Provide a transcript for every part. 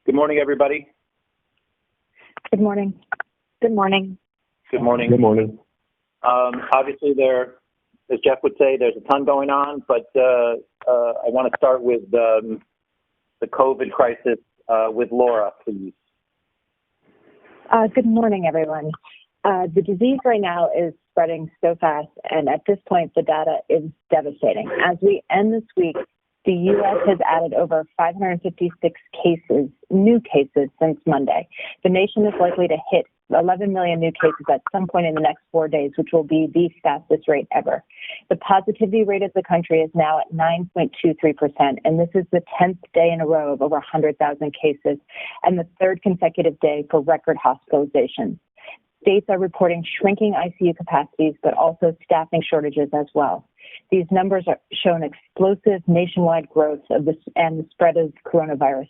Good morning, everybody. Good morning. Good morning. Good morning. Good morning. Obviously, as Jeff would say, there's a ton going on, but I want to start with the COVID crisis with Laura, please. Good morning, everyone. The disease right now is spreading so fast, and at this point, the data is devastating. As we end this week, the U.S. has added over 556 new cases since Monday. The nation is likely to hit 11 million new cases at some point in the next 4 days, which will be the fastest rate ever. The positivity rate of the country is now at 9.23%, and this is the 10th day in a row of over 100,000 cases and the third consecutive day for record hospitalizations. States are reporting shrinking ICU capacities, but also staffing shortages as well. These numbers show an explosive nationwide growth of this and the spread of coronavirus.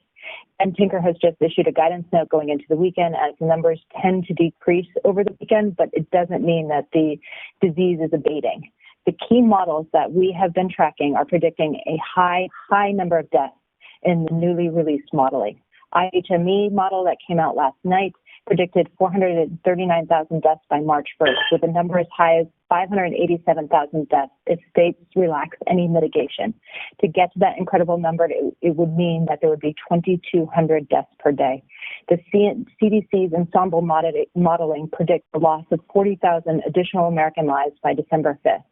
And Tinker has just issued a guidance note going into the weekend as the numbers tend to decrease over the weekend, but it doesn't mean that the disease is abating. The key models that we have been tracking are predicting a high number of deaths in the newly released modeling. IHME model that came out last night predicted 439,000 deaths by March 1st, with a number as high as 587,000 deaths if states relax any mitigation. To get to that incredible number, it would mean that there would be 2,200 deaths per day. The CDC's ensemble modeling predicts the loss of 40,000 additional American lives by December 5th.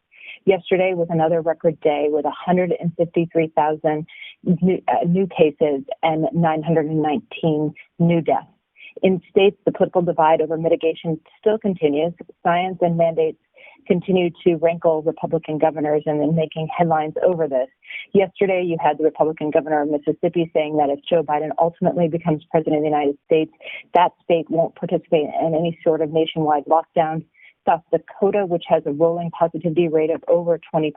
Yesterday was another record day with 153,000 new cases and 919 new deaths. In states, the political divide over mitigation still continues. Science and mandates continue to rankle Republican governors and then making headlines over this. Yesterday, you had the Republican governor of Mississippi saying that if Joe Biden ultimately becomes president of the United States, that state won't participate in any sort of nationwide lockdown. South Dakota, which has a rolling positivity rate of over 20%,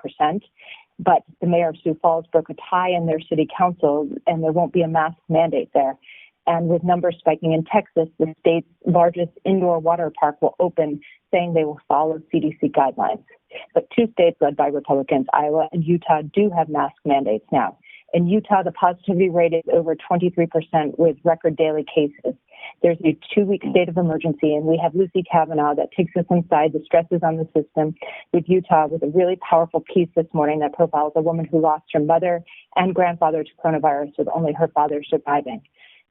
but the mayor of Sioux Falls broke a tie in their city council, and there won't be a mask mandate there. And with numbers spiking in Texas, the state's largest indoor water park will open, saying they will follow CDC guidelines. But two states led by Republicans, Iowa and Utah, do have mask mandates now. In Utah, the positivity rate is over 23% with record daily cases. There's a 2-week state of emergency, and we have Lucy Kavanaugh that takes us inside the stresses on the system with Utah with a really powerful piece this morning that profiles a woman who lost her mother and grandfather to coronavirus with only her father surviving.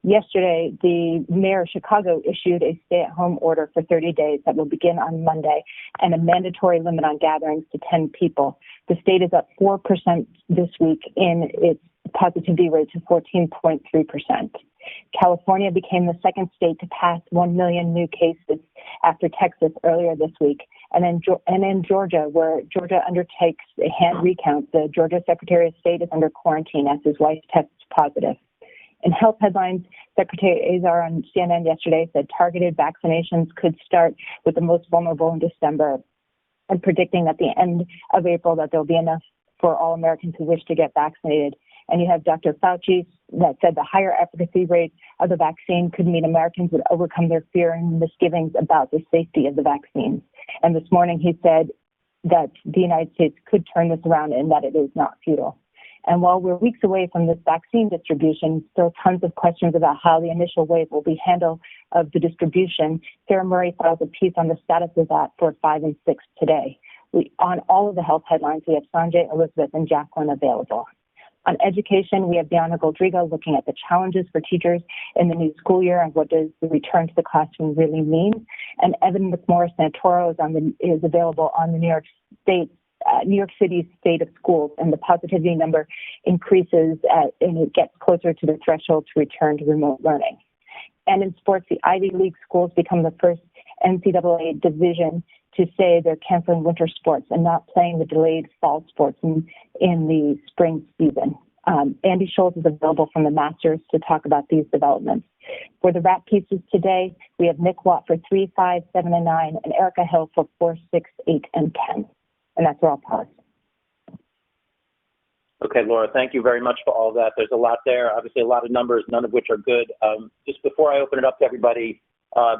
Yesterday, the mayor of Chicago issued a stay-at-home order for 30 days that will begin on Monday and a mandatory limit on gatherings to 10 people. The state is up 4% this week in its positivity rate to 14.3%. California became the second state to pass 1 million new cases after Texas earlier this week. And in Georgia, where Georgia undertakes a hand recount, the Georgia Secretary of State is under quarantine as his wife tests positive. In health headlines, Secretary Azar on CNN yesterday said targeted vaccinations could start with the most vulnerable in December, and predicting at the end of April that there'll be enough for all Americans who wish to get vaccinated. And you have Dr. Fauci that said the higher efficacy rate of the vaccine could mean Americans would overcome their fear and misgivings about the safety of the vaccines. And this morning he said that the United States could turn this around and that it is not futile. And while we're weeks away from this vaccine distribution, still tons of questions about how the initial wave will be handled of the distribution. Sarah Murray files a piece on the status of that for 5 and 6 today. On all of the health headlines, we have Sanjay, Elizabeth, and Jacqueline available. On education, we have Diana Goldrigo looking at the challenges for teachers in the new school year and what does the return to the classroom really mean. And Evan McMorris-Santoro is available on the New York City state of schools, and the positivity number increases and it gets closer to the threshold to return to remote learning. And in sports, the Ivy League schools become the first NCAA division to say they're canceling winter sports and not playing the delayed fall sports in the spring season. Andy Schultz is available from the Masters to talk about these developments. For the wrap pieces today, we have Nick Watt for 3, 5, 7, and 9, and Erica Hill for 4, 6, 8, and 10. And that's where I'll pause. Okay, Laura, thank you very much for all that. There's a lot there, obviously a lot of numbers, none of which are good. Just before I open it up to everybody,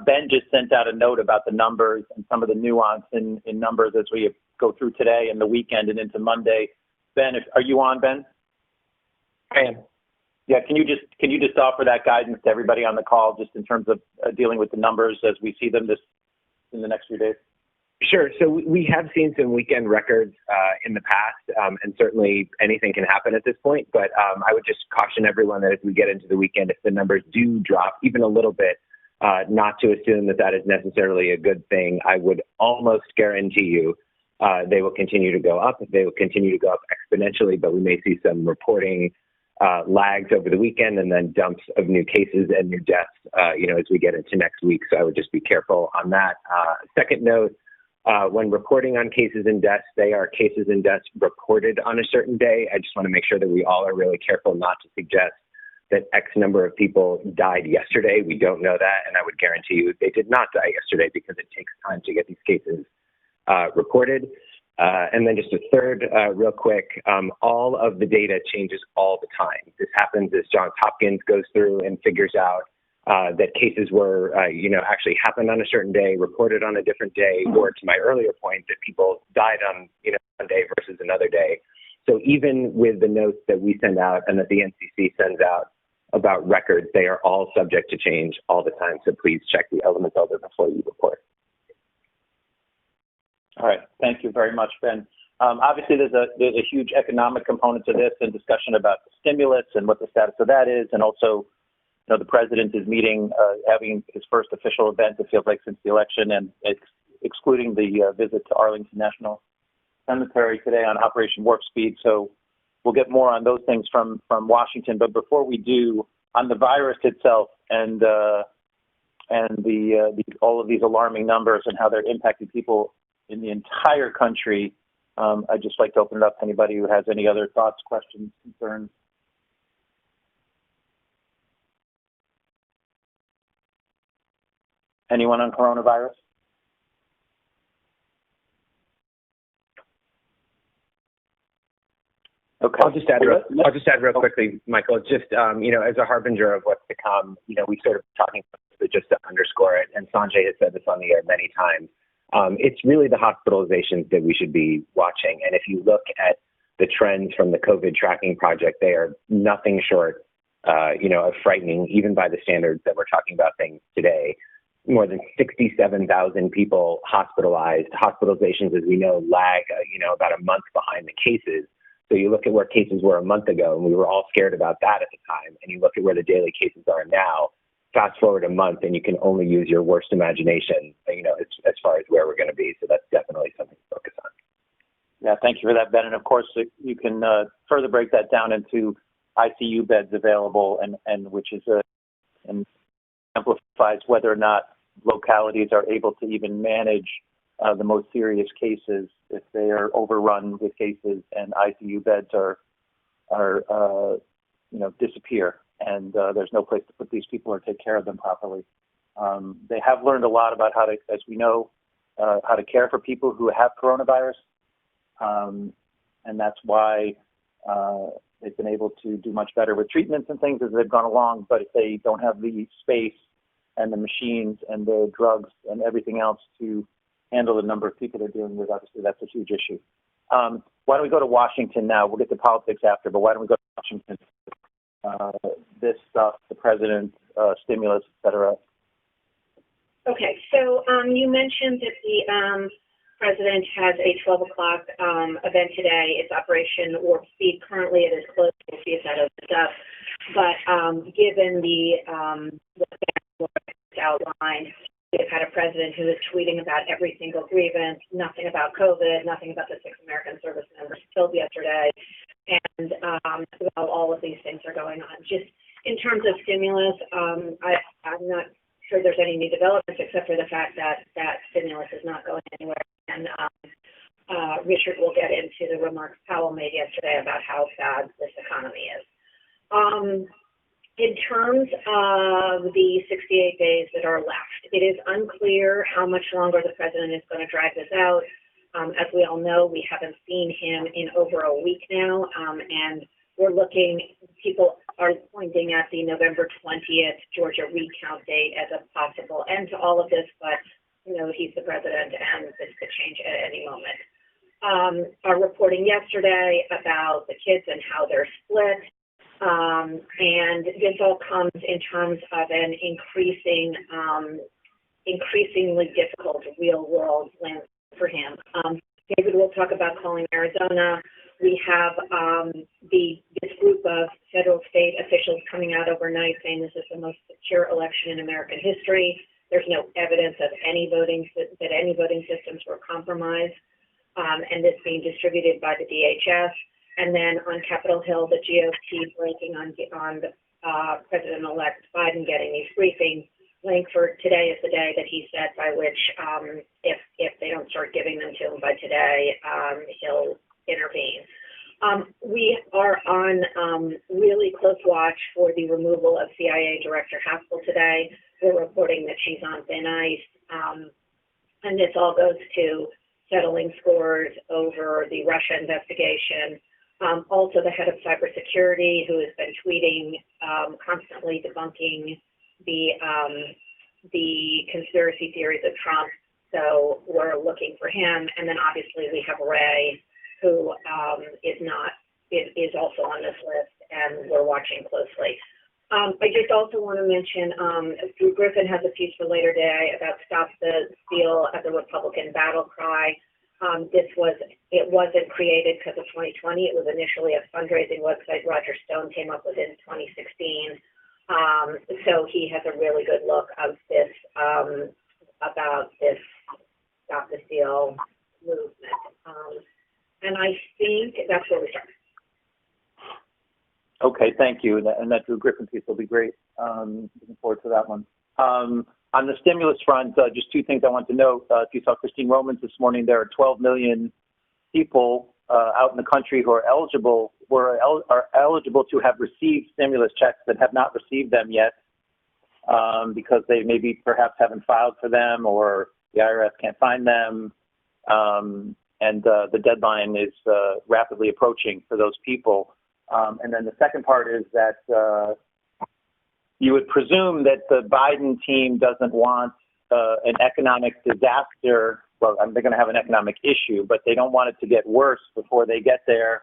Ben just sent out a note about the numbers and some of the nuance in numbers as we go through today and the weekend and into Monday. Ben, are you on, Ben? I am. Yeah, can you just offer that guidance to everybody on the call, just in terms of dealing with the numbers as we see them in the next few days? Sure. So we have seen some weekend records in the past, and certainly anything can happen at this point. But I would just caution everyone that as we get into the weekend, if the numbers do drop even a little bit, not to assume that that is necessarily a good thing. I would almost guarantee you they will continue to go up. They will continue to go up exponentially, but we may see some reporting lags over the weekend and then dumps of new cases and new deaths, as we get into next week. So I would just be careful on that. Second note, when reporting on cases and deaths, they are cases and deaths reported on a certain day. I just want to make sure that we all are really careful not to suggest that X number of people died yesterday. We don't know that, and I would guarantee you they did not die yesterday because it takes time to get these cases reported. And then just a third, real quick, all of the data changes all the time. This happens as Johns Hopkins goes through and figures out that cases were, actually happened on a certain day, reported on a different day, or to my earlier point, that people died on, one day versus another day. So even with the notes that we send out and that the NCC sends out about records, they are all subject to change all the time. So please check the Element Builder before you report. All right. Thank you very much, Ben. Obviously, there's a huge economic component to this and discussion about the stimulus and what the status of that is, and also, the president is having his first official event, it feels like, since the election, and excluding the visit to Arlington National Cemetery today on Operation Warp Speed. So we'll get more on those things from Washington. But before we do, on the virus itself and all of these alarming numbers and how they're impacting people in the entire country, I'd just like to open it up to anybody who has any other thoughts, questions, concerns. Anyone on coronavirus? Okay. I'll just add real quickly, Michael, just, as a harbinger of what's to come, we sort of talking about it just to underscore it, and Sanjay has said this on the air many times. It's really the hospitalizations that we should be watching. And if you look at the trends from the COVID tracking project, they are nothing short, of frightening, even by the standards that we're talking about things today. More than 67,000 people hospitalized. Hospitalizations, as we know, lag, about a month behind the cases. So you look at where cases were a month ago, and we were all scared about that at the time, and you look at where the daily cases are now, fast forward a month, and you can only use your worst imagination, as far as where we're going to be. So that's definitely something to focus on. Yeah, thank you for that, Ben. And of course, you can further break that down into ICU beds available, and which is and amplifies whether or not localities are able to even manage the most serious cases if they are overrun with cases and ICU beds disappear, and there's no place to put these people or take care of them properly. They have learned a lot about how to, as we know, how to care for people who have coronavirus, and that's why they've been able to do much better with treatments and things as they've gone along. But if they don't have the space and the machines and the drugs and everything else to handle the number of people they're dealing with, obviously that's a huge issue. Why don't we go to Washington now? We'll get to politics after, but why don't we go to Washington? This stuff, the president, stimulus, et cetera. Okay, so you mentioned that the president has a 12 o'clock event today. It's Operation Warp Speed. Currently it is closed. We'll see if that opens up. But given the outlined, we've had a president who is tweeting about every single grievance, nothing about COVID, nothing about the 6 American service members killed yesterday, and all of these things are going on. Just in terms of stimulus, I'm not sure there's any new developments except for the fact that that stimulus is not going anywhere. And Richard will get into the remarks Powell made yesterday about how bad this economy is. In terms of the 68 days that are left, it is unclear how much longer the president is going to drag this out. As we all know, we haven't seen him in over a week now, and we're people are pointing at the November 20th Georgia recount date as a possible end to all of this, but, he's the president and this could change at any moment. Our reporting yesterday about the kids and how they're split, And this all comes in terms of an increasingly difficult real-world landscape for him. David will talk about calling Arizona. We have this group of federal state officials coming out overnight saying this is the most secure election in American history. There's no evidence of any voting systems were compromised, and this being distributed by the DHS. And then on Capitol Hill, the GOP breaking on President-elect Biden getting these briefings. Langford, today is the day that he said by which, if they don't start giving them to him by today, he'll intervene. We are on really close watch for the removal of CIA Director Haskell today. We're reporting that she's on thin ice, and this all goes to settling scores over the Russia investigation. Also, the head of cybersecurity, who has been tweeting, constantly debunking the conspiracy theories of Trump. So we're looking for him. And then obviously we have Ray, who is also on this list, and we're watching closely. I just also want to mention Drew Griffin has a piece for later today about Stop the Steal as a Republican battle cry. It wasn't created because of 2020. It was initially a fundraising website Roger Stone came up with in 2016. So he has a really good look of this, about this Stop the Steal movement. And I think that's where we start. Okay, thank you. And that Drew Griffin piece will be great. Looking forward to that one. On the stimulus front, just two things I want to note. If you saw Christine Romans this morning, there are 12 million people out in the country who are eligible to have received stimulus checks that have not received them yet because they maybe perhaps haven't filed for them or the IRS can't find them. And the deadline is rapidly approaching for those people. And then the second part is that you would presume that the Biden team doesn't want an economic disaster. Well, they're going to have an economic issue, but they don't want it to get worse before they get there.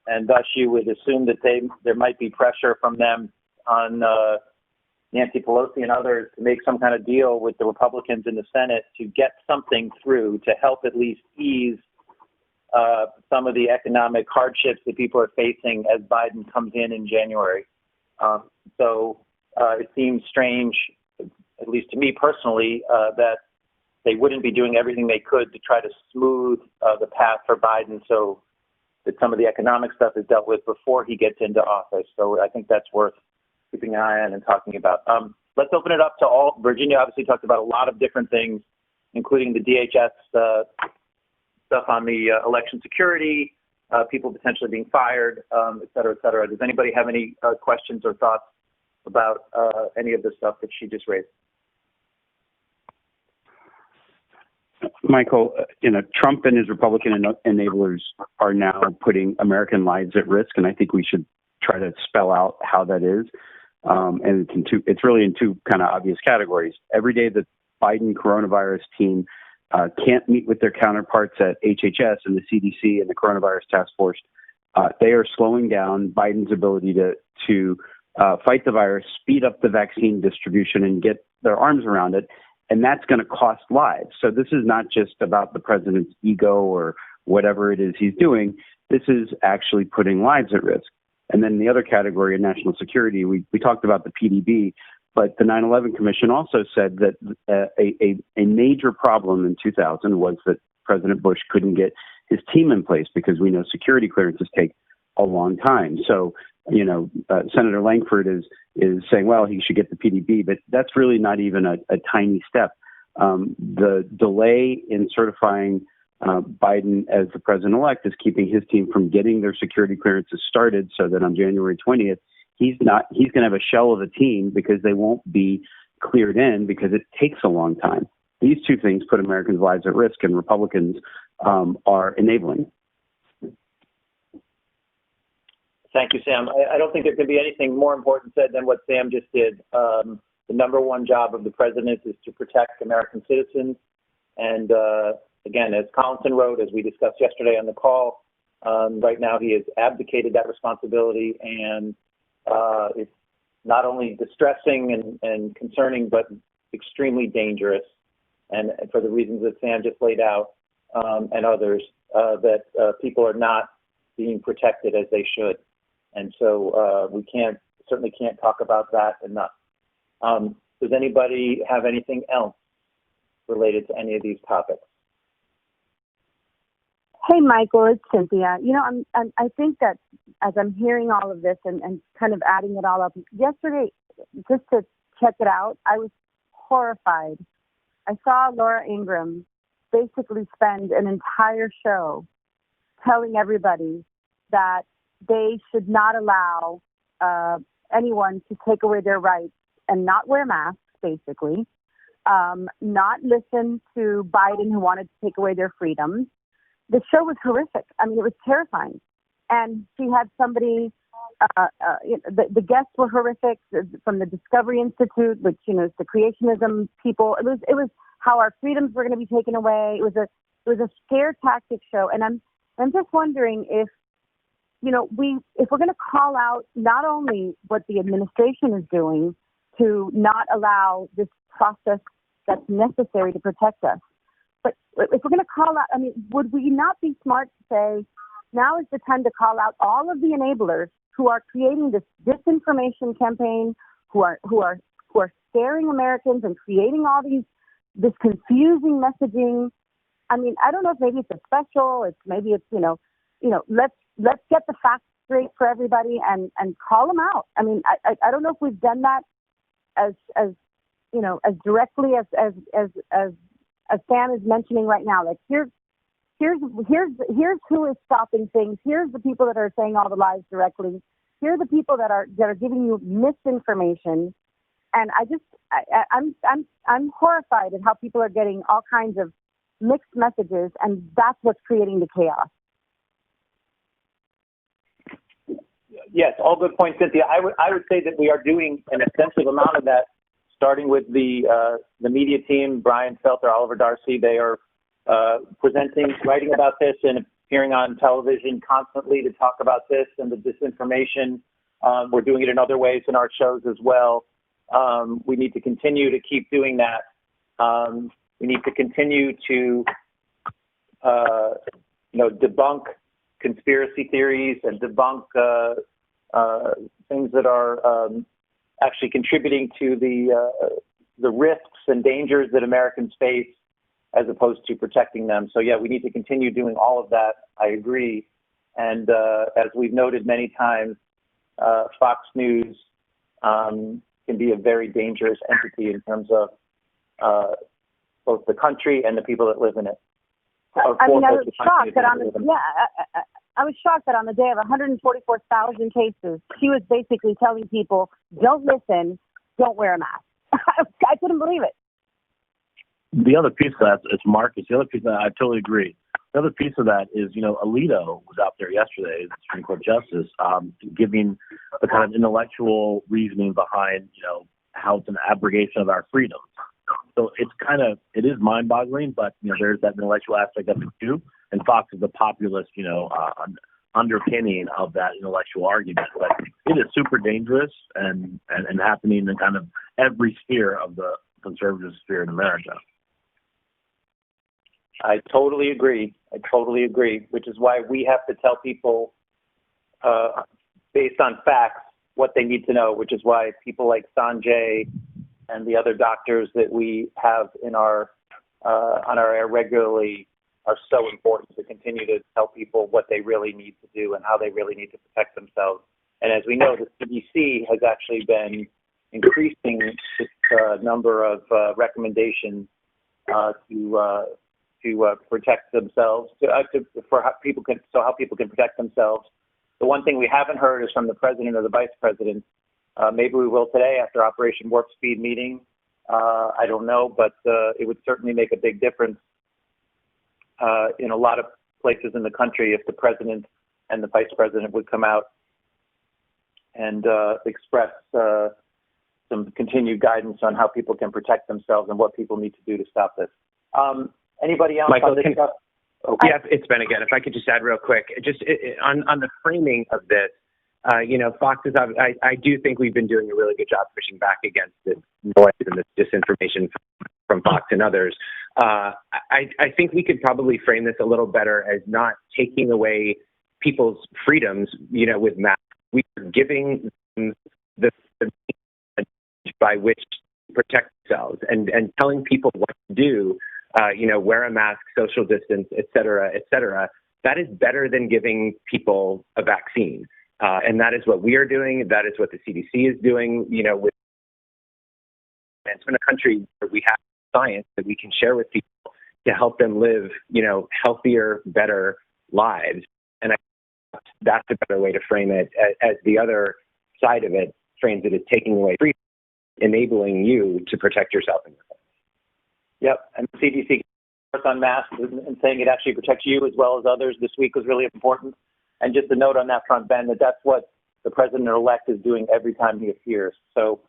And thus you would assume that there might be pressure from them on Nancy Pelosi and others to make some kind of deal with the Republicans in the Senate to get something through to help at least ease some of the economic hardships that people are facing as Biden comes in January. So it seems strange, at least to me personally, that they wouldn't be doing everything they could to try to smooth the path for Biden so that some of the economic stuff is dealt with before he gets into office. So I think that's worth keeping an eye on and talking about. Let's open it up to all. Virginia obviously talked about a lot of different things, including the DHS stuff on the election security, people potentially being fired, et cetera, et cetera. Does anybody have any questions or thoughts about any of the stuff that she just raised? Michael, Trump and his Republican enablers are now putting American lives at risk, and I think we should try to spell out how that is. And it's really in two kind of obvious categories. Every day the Biden coronavirus team can't meet with their counterparts at HHS and the CDC and the coronavirus task force, they are slowing down Biden's ability to fight the virus, speed up the vaccine distribution, and get their arms around it. And that's going to cost lives. So this is not just about the president's ego or whatever it is he's doing. This is actually putting lives at risk. And then the other category of national security, we talked about the PDB, but the 9/11 Commission also said that a major problem in 2000 was that President Bush couldn't get his team in place because we know security clearances take a long time. So, Senator Langford is saying, well, he should get the PDB, but that's really not even a tiny step. The delay in certifying Biden as the president-elect is keeping his team from getting their security clearances started so that on January 20th, he's going to have a shell of a team because they won't be cleared in because it takes a long time. These two things put Americans' lives at risk, and Republicans are enabling. Thank you, Sam. I don't think there can be anything more important said than what Sam just did. The number one job of the president is to protect American citizens. And again, as Collinson wrote, as we discussed yesterday on the call, right now he has abdicated that responsibility and It's not only distressing and concerning, but extremely dangerous. And for the reasons that Sam just laid out, and others, that people are not being protected as they should. And so we certainly can't talk about that enough. Does anybody have anything else related to any of these topics? Hey, Michael, it's Cynthia. You know, I think that as I'm hearing all of this and kind of adding it all up, yesterday, just to check it out, I was horrified. I saw Laura Ingraham basically spend an entire show telling everybody that they should not allow anyone to take away their rights and not wear masks, basically, not listen to Biden, who wanted to take away their freedoms. The show was horrific. I mean, it was terrifying. And she had somebody, the guests were horrific from the Discovery Institute, which, you know, is the creationism people. It was how our freedoms were going to be taken away. It was a scare tactic show. And I'm just wondering if, you know, if we're going to call out not only what the administration is doing to not allow this process that's necessary to protect us, but if we're going to call out, I mean, would we not be smart to say, now is the time to call out all of the enablers who are creating this disinformation campaign, who are scaring Americans and creating all this confusing messaging? I mean, I don't know if maybe it's a special, maybe it's, you know, let's get the facts straight for everybody and call them out. I mean, I don't know if we've done that as you know, as directly as Sam is mentioning right now. Like here's who is stopping things. Here's the people that are saying all the lies directly. Here are the people that are giving you misinformation. And I'm horrified at how people are getting all kinds of mixed messages, and that's what's creating the chaos. Yes, all good points, Cynthia. I would say that we are doing an extensive amount of that, starting with the media team, Brian Felter, Oliver Darcy. They are writing about this and appearing on television constantly to talk about this and the disinformation. We're doing it in other ways in our shows as well. We need to continue to keep doing that. We need to continue to, debunk conspiracy theories and debunk things that are actually contributing to the risks and dangers that Americans face, as opposed to protecting them. So yeah, we need to continue doing all of that. I agree. And as we've noted many times, Fox News can be a very dangerous entity in terms of both the country and the people that live in it. I mean, I was shocked that I was shocked that on the day of 144,000 cases, she was basically telling people, don't listen, don't wear a mask. I couldn't believe it. The other piece of that, it's Marcus. The other piece of that, I totally agree. The other piece of that is, Alito was out there yesterday, the Supreme Court Justice, giving the kind of intellectual reasoning behind, how it's an abrogation of our freedoms. So it is mind-boggling, but, there's that intellectual aspect of it too. And Fox is the populist, underpinning of that intellectual argument. But it is super dangerous and happening in kind of every sphere of the conservative sphere in America. I totally agree, which is why we have to tell people based on facts what they need to know, which is why people like Sanjay and the other doctors that we have in our on our air regularly are so important to continue to tell people what they really need to do and how they really need to protect themselves. And as we know, the CDC has actually been increasing its number of recommendations to protect themselves, how people can protect themselves. The one thing we haven't heard is from the president or the vice president. Maybe we will today after Operation Warp Speed meeting. I don't know, but it would certainly make a big difference in a lot of places in the country if the president and the vice president would come out and express some continued guidance on how people can protect themselves and what people need to do to stop this. Anybody else? Michael, yeah, it's Ben again. If I could just add real quick, just on the framing of this, Fox is, I do think we've been doing a really good job pushing back against this noise and this disinformation from Fox and others. I think we could probably frame this a little better as not taking away people's freedoms, with masks. We are giving them the means by which to protect themselves and telling people what to do, wear a mask, social distance, et cetera. That is better than giving people a vaccine. And that is what we are doing. That is what the CDC is doing, with and in a country where we have science that we can share with people to help them live, healthier, better lives. And I think that's a better way to frame it, as the other side of it frames it as taking away freedom, enabling you to protect yourself and your family. Yep, and the CDC on masks and saying it actually protects you as well as others this week was really important. And just a note on that front, Ben, that's what the president-elect is doing every time he appears. So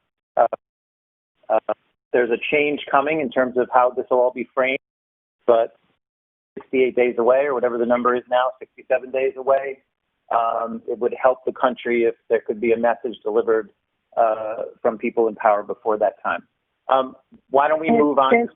there's a change coming in terms of how this will all be framed, but 68 days away, or whatever the number is now, 67 days away, it would help the country if there could be a message delivered from people in power before that time. Why don't we move on?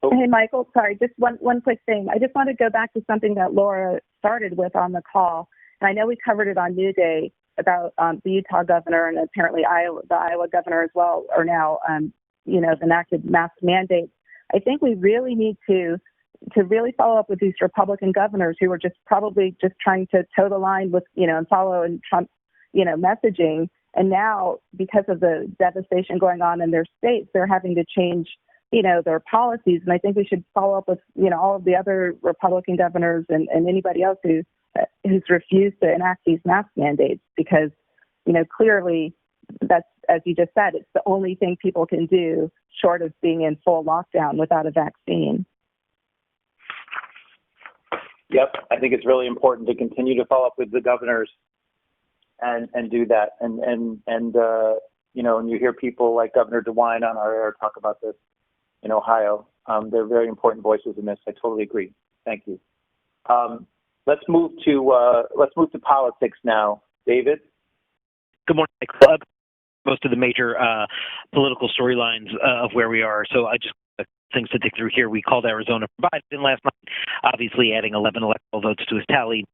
Hey, Michael, sorry, just one quick thing. I just want to go back to something that Laura started with on the call. And I know we covered it on New Day about the Utah governor and apparently the Iowa governor as well are now, enacted mask mandates. I think we really need to really follow up with these Republican governors who are probably trying to toe the line with, and follow in Trump, messaging. And now, because of the devastation going on in their states, they're having to change, their policies. And I think we should follow up with, all of the other Republican governors and anybody else who's refused to enact these mask mandates, because, clearly that's, as you just said, it's the only thing people can do short of being in full lockdown without a vaccine. Yep, I think it's really important to continue to follow up with the governors and do that. And you hear people like Governor DeWine on our air talk about this in Ohio. They're very important voices in this. I totally agree. Thank you. Let's move to politics now. David? Good morning, Club. Most of the major political storylines of where we are. So I just things to dig through here. We called Arizona for Biden last night, obviously adding 11 electoral votes to his tally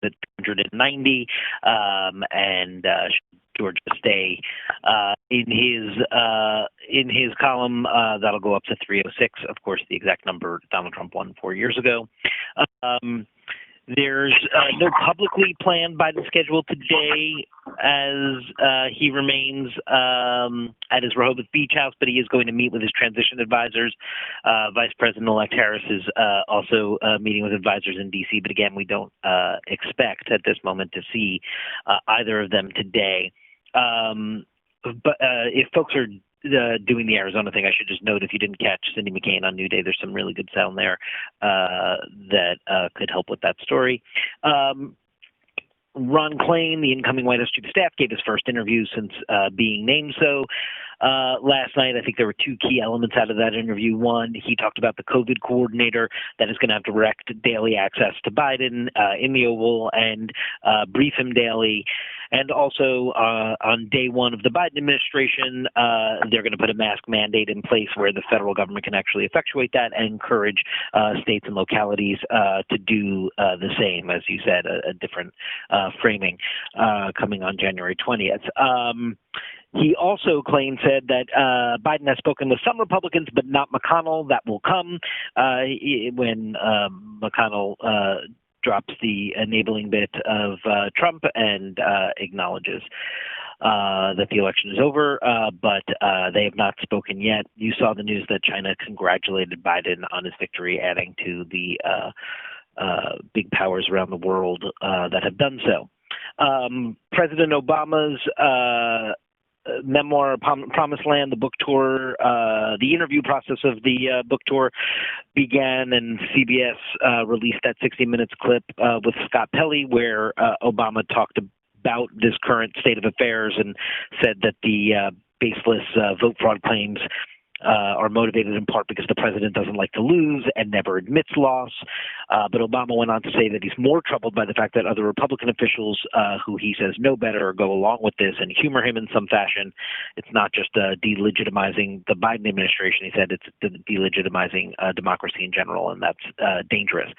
at 290, and Georgia stay in his column. That'll go up to 306. Of course, the exact number Donald Trump won 4 years ago. There's no publicly planned Biden schedule today, as he remains at his Rehoboth Beach house, but he is going to meet with his transition advisors. Vice President-elect Harris is also meeting with advisors in D.C., but again, we don't expect at this moment to see either of them today. But if folks are doing the Arizona thing, I should just note, if you didn't catch Cindy McCain on New Day, there's some really good sound there that could help with that story. Ron Klain, the incoming White House Chief of Staff, gave his first interview since being named so last night. I think there were two key elements out of that interview. One, he talked about the COVID coordinator that is going to have direct daily access to Biden in the Oval and brief him daily. And also, on day one of the Biden administration, they're going to put a mask mandate in place where the federal government can actually effectuate that and encourage states and localities to do the same. As you said, a different framing coming on January 20th. He also, Klain said that Biden has spoken with some Republicans, but not McConnell. That will come when McConnell drops the enabling bit of Trump and acknowledges that the election is over, but they have not spoken yet. You saw the news that China congratulated Biden on his victory, adding to the big powers around the world that have done so. President Obama's memoir, Promised Land, the book tour, the interview process of the book tour began, and CBS released that 60 Minutes clip with Scott Pelley, where Obama talked about this current state of affairs and said that the baseless vote fraud claims are motivated in part because the president doesn't like to lose and never admits loss. But Obama went on to say that he's more troubled by the fact that other Republican officials who he says know better go along with this and humor him in some fashion. It's not just delegitimizing the Biden administration. He said it's delegitimizing democracy in general, and that's dangerous.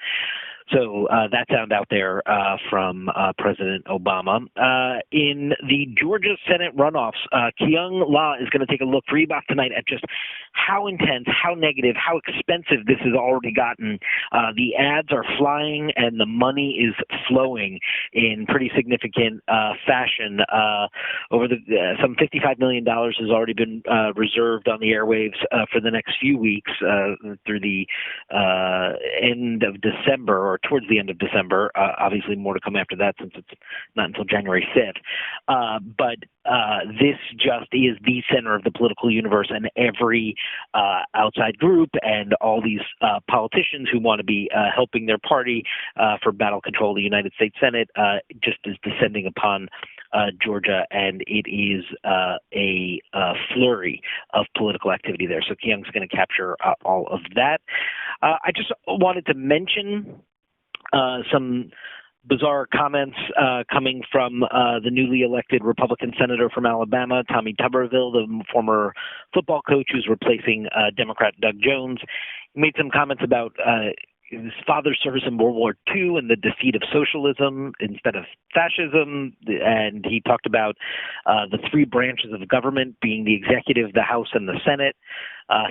So that sound out there from President Obama. In the Georgia Senate runoffs, Kyung La is going to take a look for Ebach tonight at just how intense, how negative, how expensive this has already gotten. The ads are flying and the money is flowing in pretty significant fashion. Over some $55 million has already been reserved on the airwaves for the next few weeks through the end of December, or towards the end of December. Obviously more to come after that since it's not until January 5th. But this just is the center of the political universe, and every outside group and all these politicians who want to be helping their party for battle control of the United States Senate just is descending upon Georgia, and it is a flurry of political activity there. So Kyung's going to capture all of that. I just wanted to mention some bizarre comments coming from the newly elected Republican senator from Alabama, Tommy Tuberville, the former football coach who's replacing Democrat Doug Jones. He made some comments about his father's service in World War II and the defeat of socialism instead of fascism. And he talked about the three branches of government being the executive, the House, and the Senate.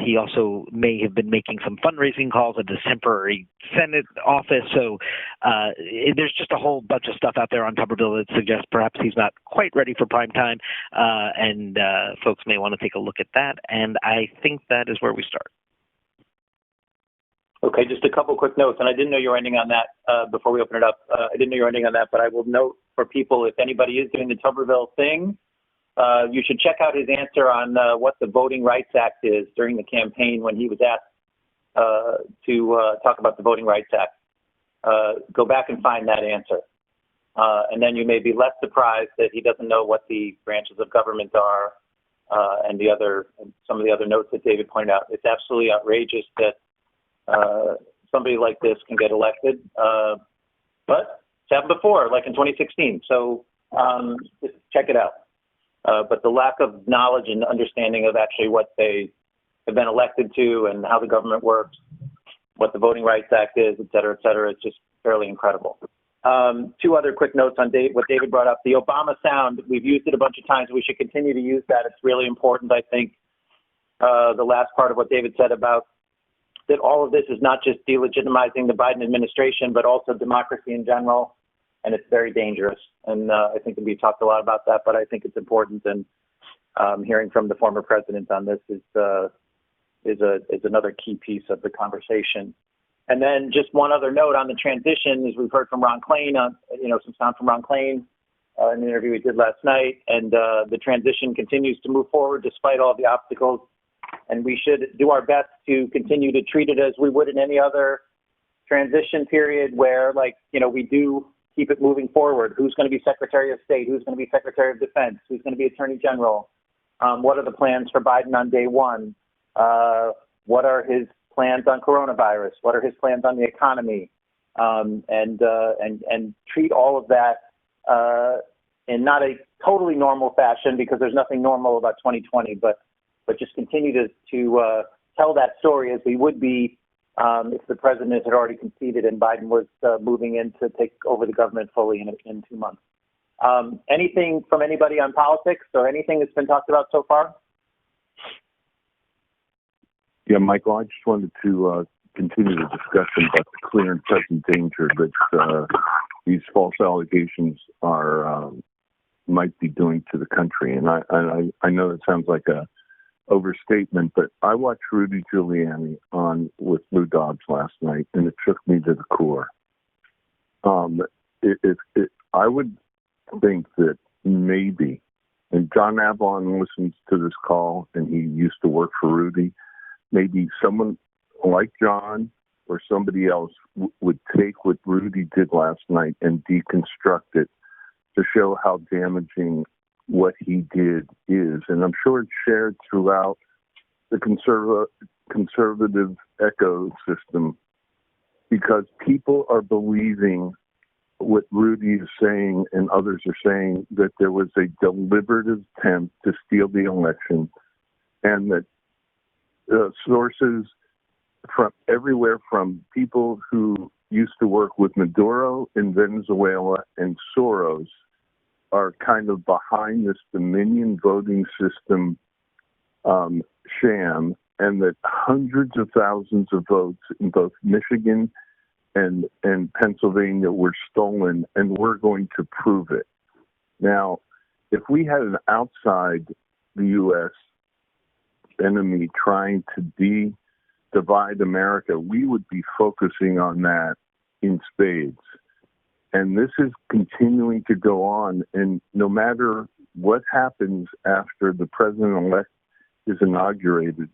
He also may have been making some fundraising calls at his temporary Senate office. So there's just a whole bunch of stuff out there on Tuberville that suggests perhaps he's not quite ready for prime time. And folks may want to take a look at that. And I think that is where we start. Okay, just a couple quick notes, and I didn't know you were ending on that before we open it up. I didn't know you were ending on that, but I will note for people, if anybody is doing the Tuberville thing, you should check out his answer on what the Voting Rights Act is during the campaign when he was asked to talk about the Voting Rights Act. Go back and find that answer. And then you may be less surprised that he doesn't know what the branches of government are and some of the other notes that David pointed out. It's absolutely outrageous that somebody like this can get elected, but it's happened before, like in 2016. So just check it out. But the lack of knowledge and understanding of actually what they have been elected to and how the government works, what the Voting Rights Act is, et cetera, it's just fairly incredible. Two other quick notes on what David brought up. The Obama sound, we've used it a bunch of times. We should continue to use that. It's really important, I think. The last part of what David said about that all of this is not just delegitimizing the Biden administration, but also democracy in general, and it's very dangerous. And I think we talked a lot about that, but I think it's important. And hearing from the former president on this is another key piece of the conversation. And then just one other note on the transition, as we've heard from Ron Klain, some sound from Ron Klain in the interview we did last night, and the transition continues to move forward despite all the obstacles. And we should do our best to continue to treat it as we would in any other transition period where, we do keep it moving forward. Who's going to be Secretary of State? Who's going to be Secretary of Defense? Who's going to be Attorney General? What are the plans for Biden on day one? What are his plans on coronavirus? What are his plans on the economy? And treat all of that in not a totally normal fashion, because there's nothing normal about 2020, but just continue to tell that story as we would be if the president had already conceded and Biden was moving in to take over the government fully in 2 months. Anything from anybody on politics or anything that's been talked about so far? Yeah, Michael, I just wanted to continue the discussion about the clear and present danger that these false allegations might be doing to the country. And I know it sounds like a overstatement, but I watched Rudy Giuliani on with Lou Dobbs last night, and it shook me to the core. I would think that maybe, and John Avlon listens to this call, and he used to work for Rudy, maybe someone like John or somebody else would take what Rudy did last night and deconstruct it to show how damaging what he did is. And I'm sure it's shared throughout the conservative ecosystem, because people are believing what Rudy is saying and others are saying, that there was a deliberate attempt to steal the election, and that sources from everywhere, from people who used to work with Maduro in Venezuela and Soros, are kind of behind this Dominion voting system sham, and that hundreds of thousands of votes in both Michigan and Pennsylvania were stolen, and we're going to prove it. Now, if we had an outside the U.S. enemy trying to divide America, we would be focusing on that in spades. And this is continuing to go on, and no matter what happens after the president-elect is inaugurated,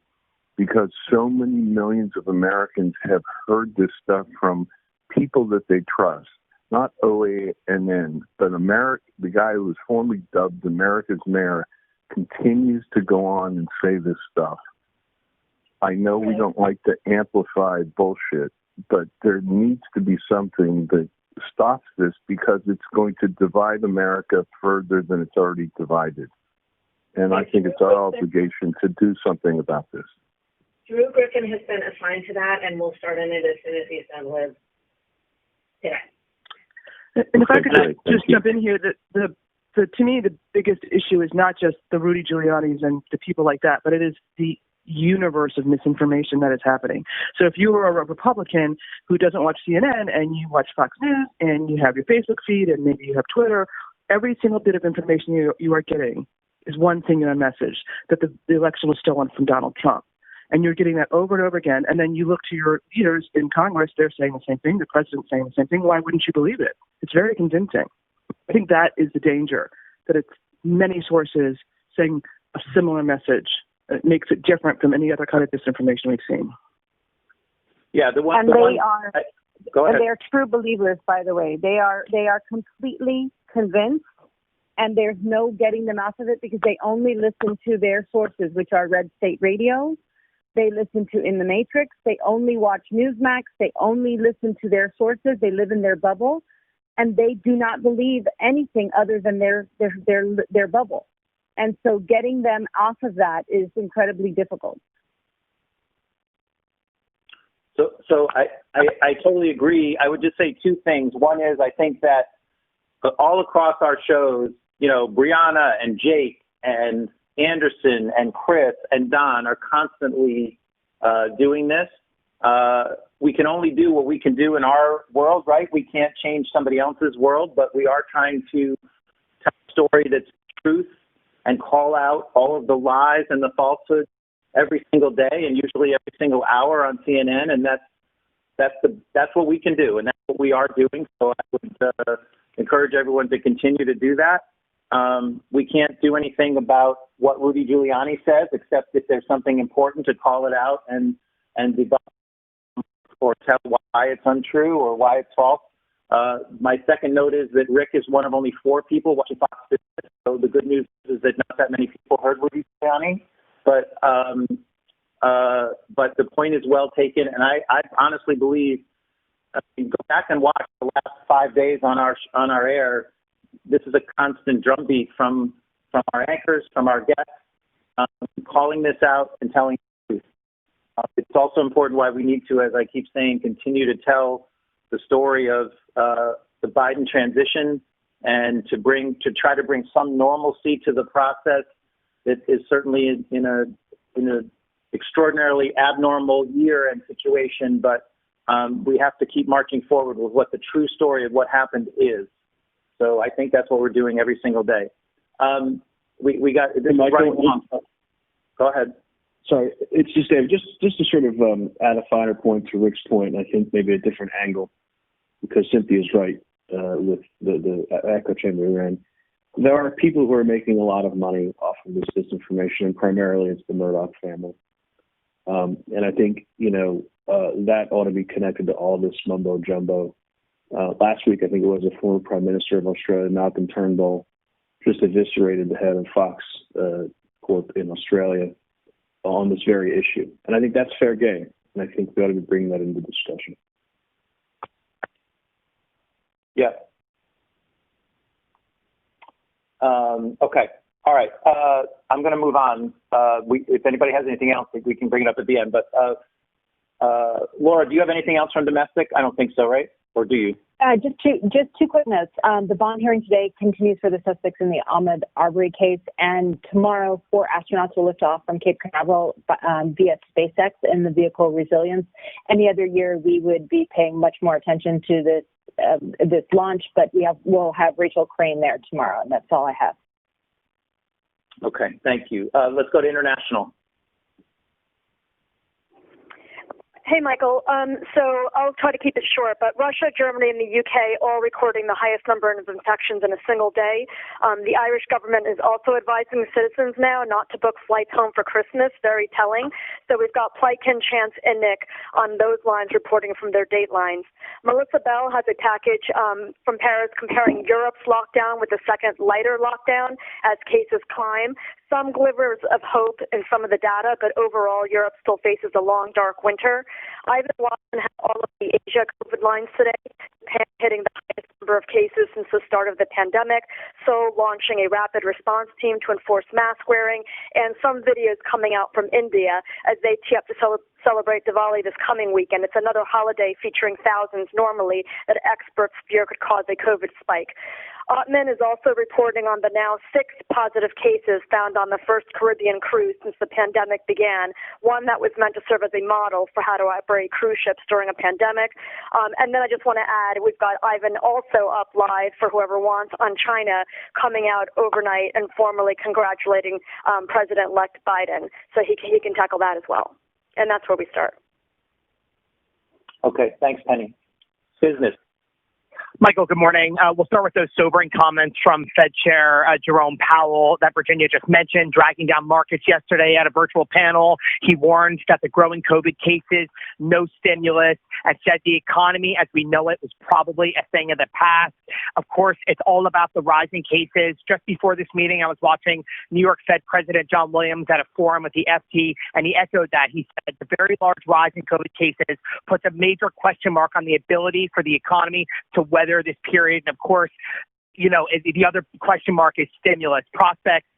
because so many millions of Americans have heard this stuff from people that they trust, not OANN, but the guy who was formerly dubbed America's mayor, continues to go on and say this stuff. I know we don't like to amplify bullshit, but there needs to be something that stops this, because it's going to divide America further than it's already divided. And I think it's our obligation to do something about this. Drew Griffin has been assigned to that, and we'll start on it as soon as he's done with today. And if I could just jump in here, to me, the biggest issue is not just the Rudy Giuliani's and the people like that, but it is the universe of misinformation that is happening. So if you are a Republican who doesn't watch CNN and you watch Fox News and you have your Facebook feed and maybe you have Twitter, every single bit of information you are getting is one thing in a message, that the election was stolen from Donald Trump. And you're getting that over and over again. And then you look to your leaders in Congress, they're saying the same thing, the president's saying the same thing. Why wouldn't you believe it? It's very convincing. I think that is the danger, that it's many sources saying a similar message. It makes it different from any other kind of disinformation we've seen. Yeah, They're true believers, by the way. They are completely convinced, and there's no getting them out of it, because they only listen to their sources, which are red state radio. They listen to In the Matrix. They only watch Newsmax. They only listen to their sources. They live in their bubble, and they do not believe anything other than their bubble. And so getting them off of that is incredibly difficult. So I totally agree. I would just say two things. One is, I think that all across our shows, Brianna and Jake and Anderson and Chris and Don are constantly doing this. We can only do what we can do in our world, right? We can't change somebody else's world, but we are trying to tell a story that's truth and call out all of the lies and the falsehoods every single day, and usually every single hour on CNN, and that's what we can do, and that's what we are doing. So I would encourage everyone to continue to do that. We can't do anything about what Rudy Giuliani says, except if there's something important to call it out and debunk or tell why it's untrue or why it's false. My second note is that Rick is one of only 4 people watching Fox Business, so the good news is that not that many people heard Rudy Giuliani. But the point is well taken, and I honestly believe, go back and watch the last 5 days on our air. This is a constant drumbeat from our anchors, from our guests, calling this out and telling the truth. It's also important why we need to, as I keep saying, continue to tell the story of the Biden transition, and to try to bring some normalcy to the process that is certainly in a extraordinarily abnormal year and situation. But we have to keep marching forward with what the true story of what happened is. So I think that's what we're doing every single day. We got this. Michael, go ahead. Sorry, it's just Dave. Just to sort of add a finer point to Rick's point, I think maybe a different angle, because Cynthia's right with the echo chamber we're in. There are people who are making a lot of money off of this disinformation, and primarily it's the Murdoch family. And I think, that ought to be connected to all this mumbo jumbo. Last week, I think it was a former Prime Minister of Australia, Malcolm Turnbull, just eviscerated the head of Fox Corp in Australia. on this very issue. And I think that's fair game. And I think we ought to be bringing that into discussion. Yeah. Okay. All right. I'm going to move on. If anybody has anything else, we can bring it up at the end. But Laura, do you have anything else from domestic? I don't think so, right? Or do you? Just two quick notes. The bond hearing today continues for the suspects in the Ahmaud Arbery case, and tomorrow 4 astronauts will lift off from Cape Canaveral via SpaceX in the vehicle Resilience. Any other year, we would be paying much more attention to this launch, but we'll have Rachel Crane there tomorrow, and that's all I have. Okay, thank you. Let's go to international. Hey, Michael. So I'll try to keep it short, but Russia, Germany, and the UK all recording the highest number of infections in a single day. The Irish government is also advising citizens now not to book flights home for Christmas, very telling. So we've got Plykin, Chance, and Nick on those lines reporting from their datelines. Melissa Bell has a package from Paris comparing Europe's lockdown with the second lighter lockdown as cases climb. Some glimmers of hope in some of the data, but overall, Europe still faces a long, dark winter. Ivan Watson had all of the Asia COVID lines today, Japan hitting the highest number of cases since the start of the pandemic, so launching a rapid response team to enforce mask wearing, and some videos coming out from India as they tee up to celebrate Diwali this coming weekend. It's another holiday featuring thousands normally that experts fear could cause a COVID spike. Ottman is also reporting on the now 6 positive cases found on the first Caribbean cruise since the pandemic began, one that was meant to serve as a model for how to operate cruise ships during a pandemic. And then I just want to add, we've got Ivan also up live for whoever wants on China, coming out overnight and formally congratulating President-elect Biden. So he can tackle that as well. And that's where we start. Okay, thanks, Penny. Business. Michael, good morning. We'll start with those sobering comments from Fed Chair Jerome Powell that Virginia just mentioned, dragging down markets yesterday at a virtual panel. He warned that the growing COVID cases, no stimulus, and said the economy as we know it was probably a thing of the past. Of course, it's all about the rising cases. Just before this meeting, I was watching New York Fed President John Williams at a forum with the FT, and he echoed that. He said the very large rise in COVID cases puts a major question mark on the ability for the economy to weather this period. And of course, you know, the other question mark is stimulus. Prospects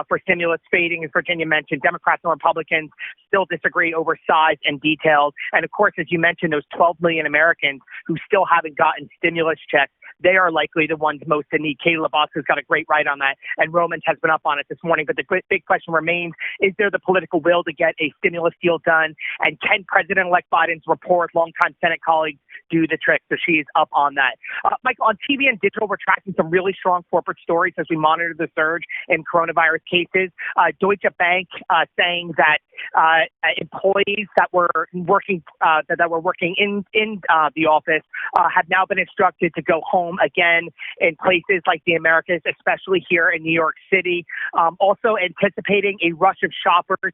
for stimulus fading, as Virginia mentioned. Democrats and Republicans still disagree over size and details. And of course, as you mentioned, those 12 million Americans who still haven't gotten stimulus checks, they are likely the ones most in need. Kayla Boss has got a great write on that, and Romans has been up on it this morning. But the big question remains, is there the political will to get a stimulus deal done? And can President-elect Biden's report, longtime Senate colleagues, do the trick? So she's up on that. Michael, on TV and digital, we're tracking some really strong corporate stories as we monitor the surge in coronavirus cases. Deutsche Bank saying that employees that were working in the office have now been instructed to go home again in places like the Americas, especially here in New York City. Also anticipating a rush of shoppers.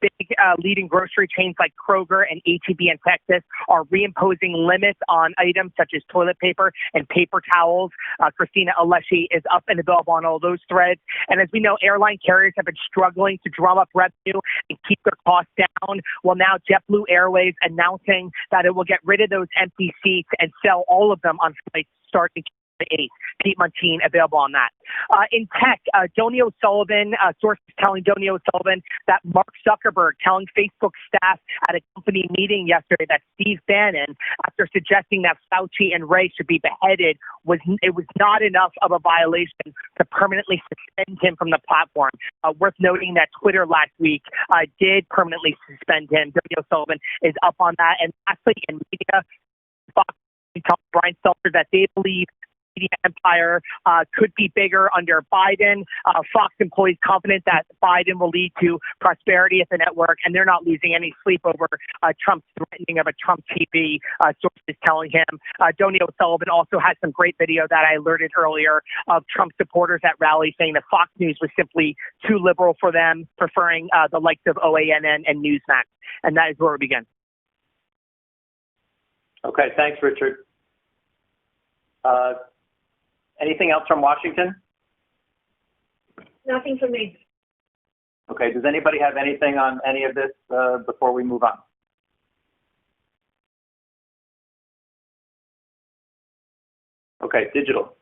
Big leading grocery chains like Kroger and H-E-B in Texas are reimposing limits on items such as toilet paper and paper towels. Christina Alessi is up and available on all those threads. And as we know, airline carriers have been struggling to drum up revenue and keep their costs down. Well, now JetBlue Airways announcing that it will get rid of those empty seats and sell all of them on flights starting the 8th. Pete Muntean available on that. In tech, Donny O'Sullivan, sources telling Donny O'Sullivan that Mark Zuckerberg telling Facebook staff at a company meeting yesterday that Steve Bannon, after suggesting that Fauci and Ray should be beheaded, was not enough of a violation to permanently suspend him from the platform. Worth noting that Twitter last week did permanently suspend him. Donny O'Sullivan is up on that. And lastly, in media, Fox telling Brian Stelter that they believe media empire could be bigger under Biden. Fox employees confident that Biden will lead to prosperity at the network, and they're not losing any sleep over Trump's threatening of a Trump TV, sources telling him. Donny O'Sullivan also has some great video that I alerted earlier of Trump supporters at rallies saying that Fox News was simply too liberal for them, preferring the likes of OANN and Newsmax. And that is where we begin. Okay, thanks, Richard. Anything else from Washington? Nothing from me. Okay, does anybody have anything on any of this before we move on? Okay, digital.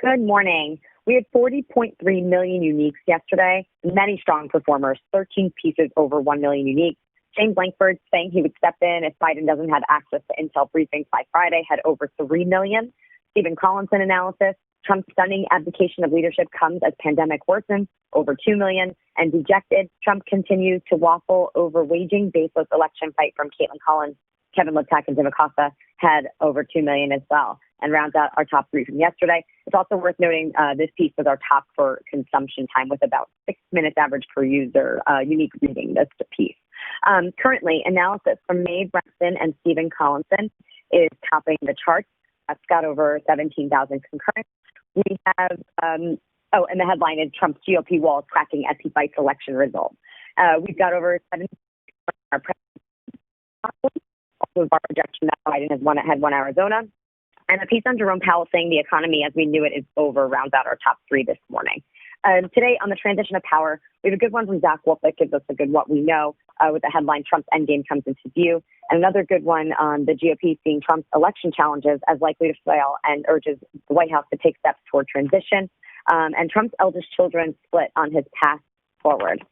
Good morning. We had 40.3 million uniques yesterday. Many strong performers, 13 pieces over 1 million uniques. James Lankford saying he would step in if Biden doesn't have access to intel briefings by Friday had over 3 million. Stephen Collinson analysis. Trump's stunning abdication of leadership comes as pandemic worsens, over 2 million. And dejected, Trump continues to waffle over waging baseless election fight from Caitlin Collins, Kevin Liptak, and Jim Acosta had over 2 million as well, and rounds out our top three from yesterday. It's also worth noting this piece was our top for consumption time with about 6 minutes average per user unique reading this piece. Currently, analysis from Mae Breston and Stephen Collinson is topping the charts. That's got over 17,000 concurrents. We have, and the headline is Trump's GOP wall cracking as he fights election results. We've got over 7 our president. Also, our projection that Biden had won Arizona. And a piece on Jerome Powell saying the economy as we knew it is over rounds out our top three this morning. Today on the transition of power, we have a good one from Zach Wolf that gives us a good what we know with the headline Trump's endgame comes into view. And another good one on the GOP seeing Trump's election challenges as likely to fail and urges the White House to take steps toward transition. And Trump's eldest children split on his path forward.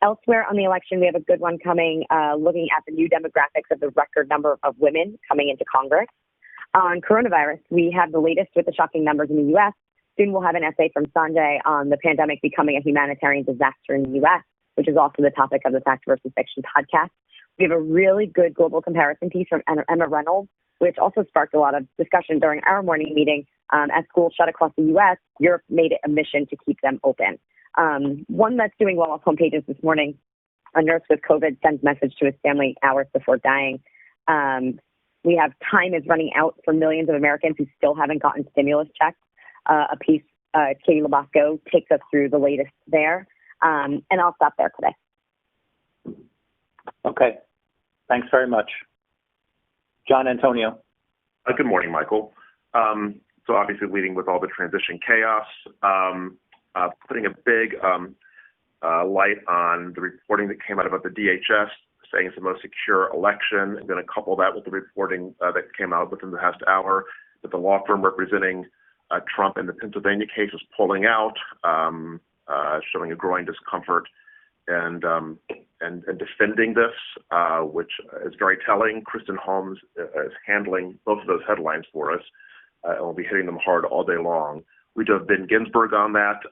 Elsewhere on the election, we have a good one coming, looking at the new demographics of the record number of women coming into Congress. On coronavirus, we have the latest with the shocking numbers in the U.S. Soon we'll have an essay from Sanjay on the pandemic becoming a humanitarian disaster in the U.S., which is also the topic of the Fact versus Fiction podcast. We have a really good global comparison piece from Emma Reynolds, which also sparked a lot of discussion during our morning meeting. As schools shut across the U.S., Europe made it a mission to keep them open. One that's doing well off homepages this morning, a nurse with COVID sends message to his family hours before dying. We have time is running out for millions of Americans who still haven't gotten stimulus checks. A piece, Katie Labasco takes us through the latest there. And I'll stop there today. Okay. Thanks very much. John Antonio. Good morning, Michael. So obviously leading with all the transition chaos, putting a big light on the reporting that came out about the DHS saying it's the most secure election. I'm going to couple that with the reporting that came out within the past hour that the law firm representing Trump in the Pennsylvania case is pulling out, showing a growing discomfort and defending this, which is very telling. Kristen Holmes is handling both of those headlines for us, and we'll be hitting them hard all day long. We do have Ben Ginsburg on that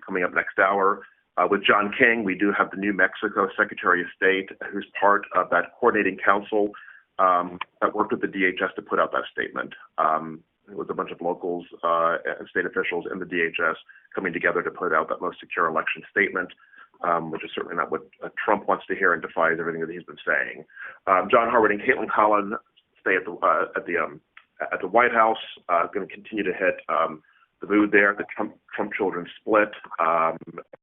coming up next hour. With John King, we do have the New Mexico Secretary of State, who's part of that coordinating council that worked with the DHS to put out that statement. It was a bunch of locals and state officials in the DHS coming together to put out that most secure election statement, which is certainly not what Trump wants to hear and defies everything that he's been saying. John Harwood and Caitlin Collins stay at the White House, going to continue to hit the mood there. The Trump children split. And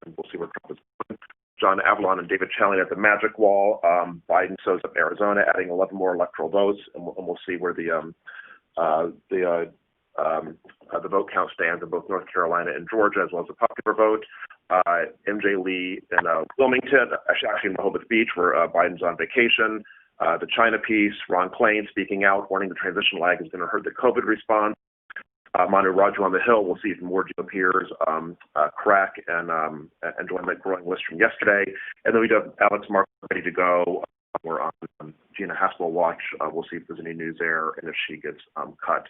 we'll see where Trump is going. John Avalon and David Chalian at the magic wall. Biden sews up Arizona, adding 11 more electoral votes, and we'll see where the vote count stands in both North Carolina and Georgia, as well as the popular vote. MJ Lee in Wilmington, actually in Rehoboth Beach, where Biden's on vacation. The China piece, Ron Klain speaking out, warning the transition lag is going to hurt the COVID response. Manu Raju on the Hill, we'll see if more GOPers crack and join that growing list from yesterday. And then we do have Alex Mark ready to go. We're on Gina Haspel watch. We'll see if there's any news there and if she gets cut.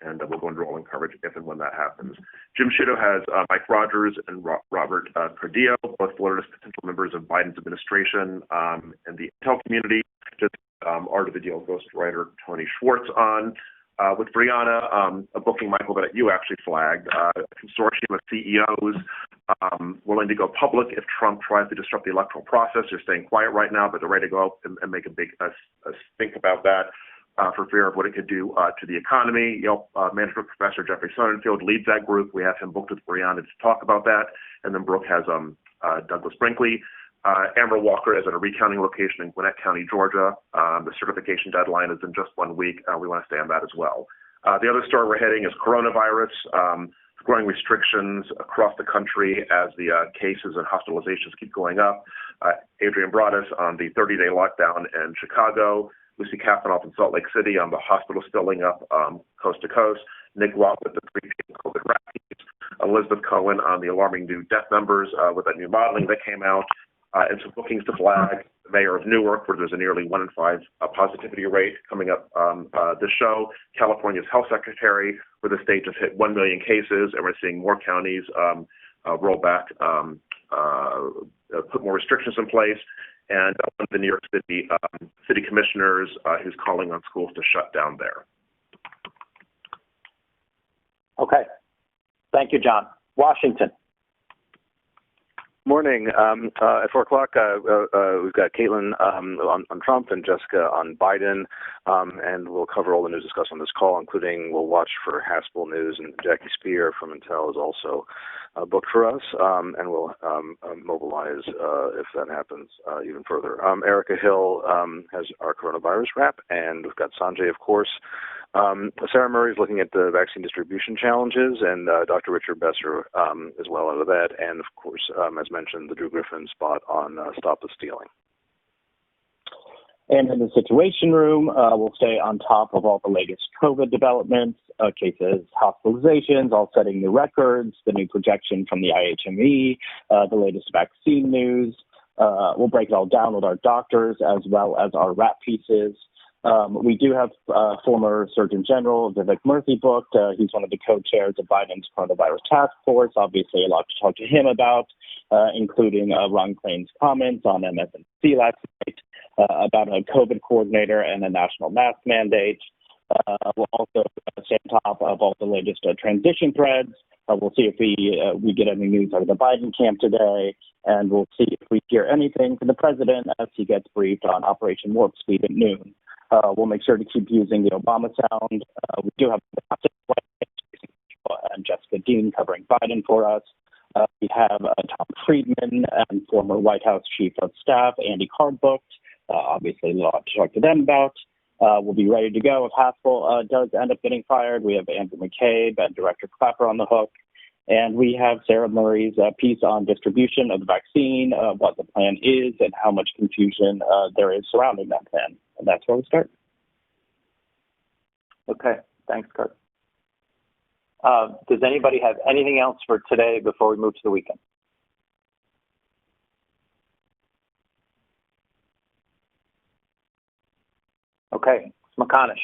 And we'll go into rolling coverage if and when that happens. Jim Sciutto has Mike Rogers and Robert Cardillo, both Florida's potential members of Biden's administration and the intel community. Just Art of the Deal ghostwriter Tony Schwartz on. With Brianna, a booking, Michael, that you actually flagged, a consortium of CEOs willing to go public if Trump tries to disrupt the electoral process. They're staying quiet right now, but they're ready to go up and make a big think about that for fear of what it could do to the economy. Yale management professor Jeffrey Sonnenfeld leads that group. We have him booked with Brianna to talk about that. And then Brooke has Douglas Brinkley. Amber Walker is at a recounting location in Gwinnett County, Georgia. The certification deadline is in just 1 week. We want to stay on that as well. The other story we're hitting is coronavirus. growing restrictions across the country as the cases and hospitalizations keep going up. Adrian brought us on the 30-day lockdown in Chicago. Lucy Kaffenoff in Salt Lake City on the hospitals filling up coast to coast. Nick Watt with the 3 COVID rappies. Elizabeth Cohen on the alarming new death numbers with that new modeling that came out. And some bookings to flag. The mayor of Newark, where there's a nearly 1 in 5 positivity rate coming up this show. California's health secretary, where the state just hit 1 million cases, and we're seeing more counties roll back, put more restrictions in place. And one of the New York City city commissioners who's calling on schools to shut down there. Okay. Thank you, John. Washington. Morning. At 4 o'clock, we've got Caitlin on Trump and Jessica on Biden, and we'll cover all the news discussed on this call, including we'll watch for Haspel News, and Jackie Spear from Intel is also booked for us, and we'll mobilize if that happens even further. Erica Hill has our coronavirus wrap, and we've got Sanjay, of course. Sarah Murray's looking at the vaccine distribution challenges, and Dr. Richard Besser as well out of that, and of course, as mentioned, the Drew Griffin spot on Stop the Stealing. And in the Situation Room, we'll stay on top of all the latest COVID developments, cases, hospitalizations, all setting new records, the new projection from the IHME, the latest vaccine news. We'll break it all down with our doctors as well as our wrap pieces. We do have former Surgeon General Vivek Murthy booked. He's one of the co-chairs of Biden's coronavirus task force. Obviously, a lot to talk to him about, including Ron Klain's comments on MSNBC last night about a COVID coordinator and a national mask mandate. We'll also stay on top of all the latest transition threads. We'll see if we get any news out of the Biden camp today, and we'll see if we hear anything from the president as he gets briefed on Operation Warp Speed at noon. We'll make sure to keep using the Obama sound. We do have and Jessica Dean covering Biden for us. We have Tom Friedman and former White House Chief of Staff Andy Card booked. Obviously, a lot to talk to them about. We'll be ready to go if Haspel does end up getting fired. We have Andrew McCabe and Director Clapper on the hook. And we have Sarah Murray's piece on distribution of the vaccine, what the plan is, and how much confusion there is surrounding that plan. And that's where we start. Okay. Thanks, Kurt. Does anybody have anything else for today before we move to the weekend? Okay. McConish.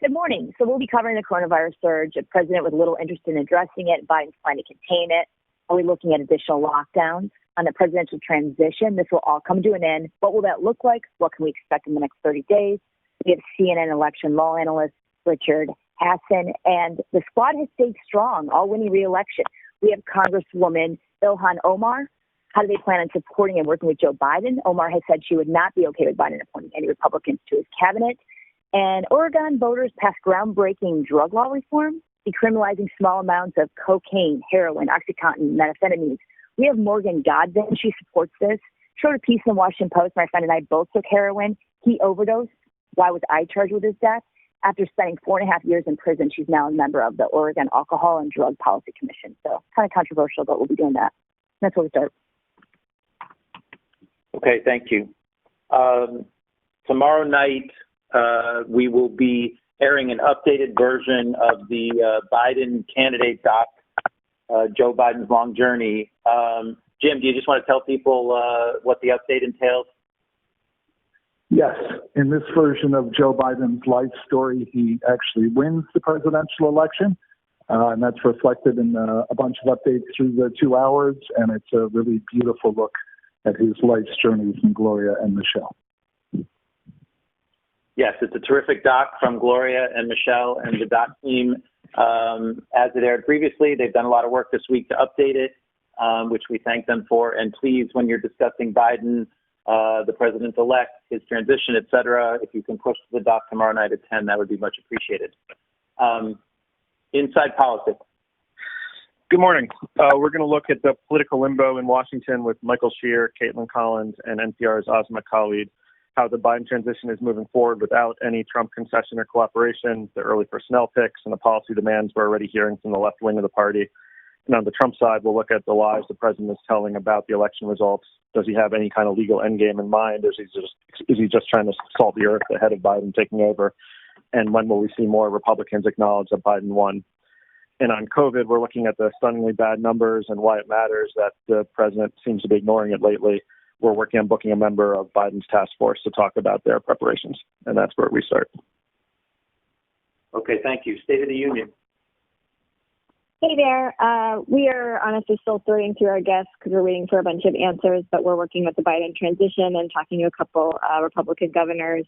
Good morning. So we'll be covering the coronavirus surge. A president with little interest in addressing it. Biden's plan to contain it. Are we looking at additional lockdowns? On the presidential transition, this will all come to an end. What will that look like? What can we expect in the next 30 days? We have CNN election law analyst Richard Hassan, and the squad has stayed strong, all winning re-election. We have Congresswoman Ilhan Omar. How do they plan on supporting and working with Joe Biden? Omar has said she would not be okay with Biden appointing any Republicans to his cabinet. And Oregon voters passed groundbreaking drug law reform, decriminalizing small amounts of cocaine, heroin, OxyContin, methamphetamines. We have Morgan Godwin. She supports this. She wrote a piece in the Washington Post. My friend and I both took heroin. He overdosed. Why was I charged with his death? After spending 4.5 years in prison, she's now a member of the Oregon Alcohol and Drug Policy Commission. So kind of controversial, but we'll be doing that. That's where we start. Okay, thank you. Tomorrow night, we will be airing an updated version of the Biden candidate doc, Joe Biden's Long Journey. Jim, do you just want to tell people what the update entails? Yes. In this version of Joe Biden's life story, he actually wins the presidential election. And that's reflected in a bunch of updates through the 2 hours. And it's a really beautiful look at his life's journey from Gloria and Michelle. Yes, it's a terrific doc from Gloria and Michelle and the doc team. As it aired previously, they've done a lot of work this week to update it, which we thank them for. And please, when you're discussing Biden, the president-elect, his transition, et cetera, if you can push the doc tomorrow night at 10, that would be much appreciated. Inside Politics. Good morning. We're going to look at the political limbo in Washington with Michael Shear, Caitlin Collins, and NPR's Asma Khalid. how the Biden transition is moving forward without any Trump concession or cooperation, the early personnel picks, and the policy demands we're already hearing from the left wing of the party. And on the Trump side, we'll look at the lies the president is telling about the election results. Does he have any kind of legal endgame in mind, or is he just trying to salt the earth ahead of Biden taking over? And when will we see more Republicans acknowledge that Biden won? And on COVID, we're looking at the stunningly bad numbers and why it matters that the president seems to be ignoring it lately. We're working on booking a member of Biden's task force to talk about their preparations, and that's where we start. Okay, thank you. State of the Union. Hey there. We are honestly still sorting through our guests because we're waiting for a bunch of answers, but we're working with the Biden transition and talking to a couple Republican governors.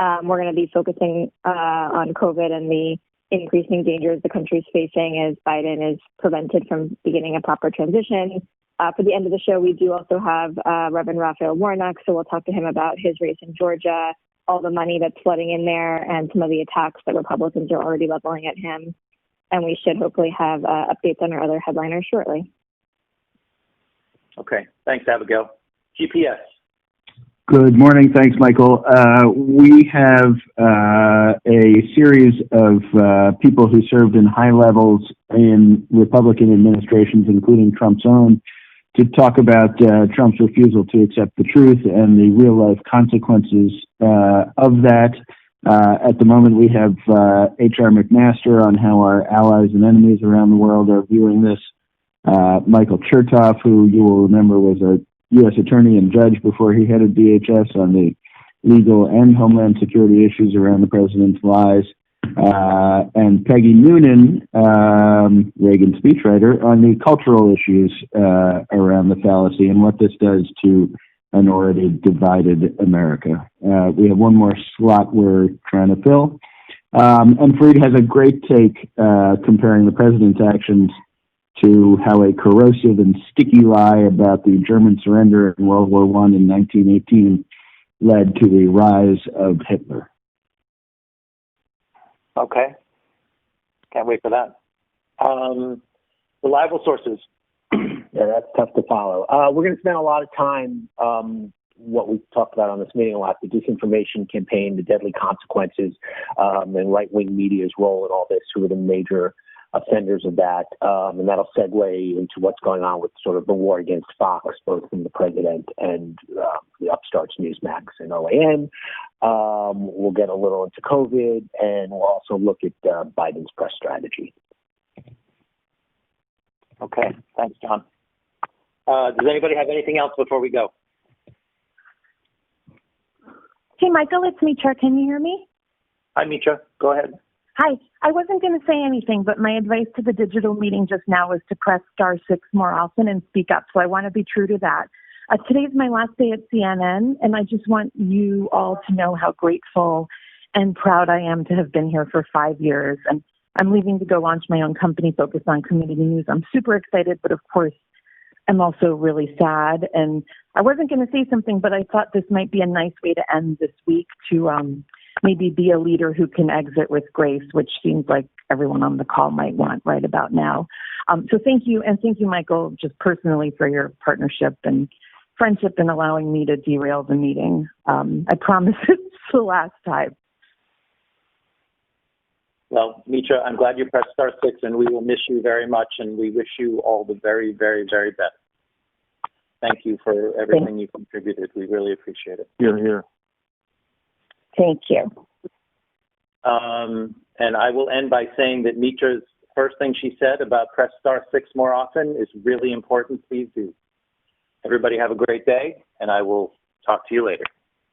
We're going to be focusing on COVID and the increasing dangers the country's facing as Biden is prevented from beginning a proper transition. For the end of the show, we do also have Reverend Raphael Warnock, so we'll talk to him about his race in Georgia, all the money that's flooding in there, and some of the attacks that Republicans are already leveling at him. And we should hopefully have updates on our other headliners shortly. Okay, thanks, Abigail. GPS. Good morning. Thanks, Michael. We have a series of people who served in high levels in Republican administrations, including Trump's own, to talk about Trump's refusal to accept the truth and the real-life consequences of that. At the moment, we have H.R. McMaster on how our allies and enemies around the world are viewing this. Michael Chertoff, who you will remember was a U.S. attorney and judge before he headed DHS on the legal and homeland security issues around the president's lies. And Peggy Noonan, Reagan's speechwriter, on the cultural issues around the fallacy and what this does to an already divided America. We have one more slot we're trying to fill. And Freed has a great take comparing the president's actions to how a corrosive and sticky lie about the German surrender in World War I in 1918 led to the rise of Hitler. Okay. Can't wait for that. Reliable sources. Yeah, that's tough to follow. We're going to spend a lot of time, what we talked about on this meeting a lot, the disinformation campaign, the deadly consequences, and right-wing media's role in all this, who are the major offenders of that. And that'll segue into what's going on with sort of the war against Fox, both from the president and the upstarts Newsmax and OAN. We'll get a little into COVID, and we'll also look at Biden's press strategy. Okay, thanks, John. Does anybody have anything else before we go? Hey, Michael, it's Mitra. Can you hear me? Hi, Mitra. Go ahead. Hi. I wasn't going to say anything, but my advice to the digital meeting just now was to press *6 more often and speak up. So I want to be true to that. Today's my last day at CNN, and I just want you all to know how grateful and proud I am to have been here for 5 years. And I'm leaving to go launch my own company focused on community news. I'm super excited, but of course, I'm also really sad. And I wasn't going to say something, but I thought this might be a nice way to end this week to maybe be a leader who can exit with grace, which seems like everyone on the call might want right about now. So thank you. And thank you, Michael, just personally for your partnership and friendship and allowing me to derail the meeting. I promise it's the last time. Well, Mitra, I'm glad you pressed *6, and we will miss you very much, and we wish you all the very, very, very best. Thank you for everything you contributed. We really appreciate it. Hear, hear. Thank you. And I will end by saying that Mitra's first thing she said about press *6 more often is really important. Please do. Everybody have a great day, and I will talk to you later.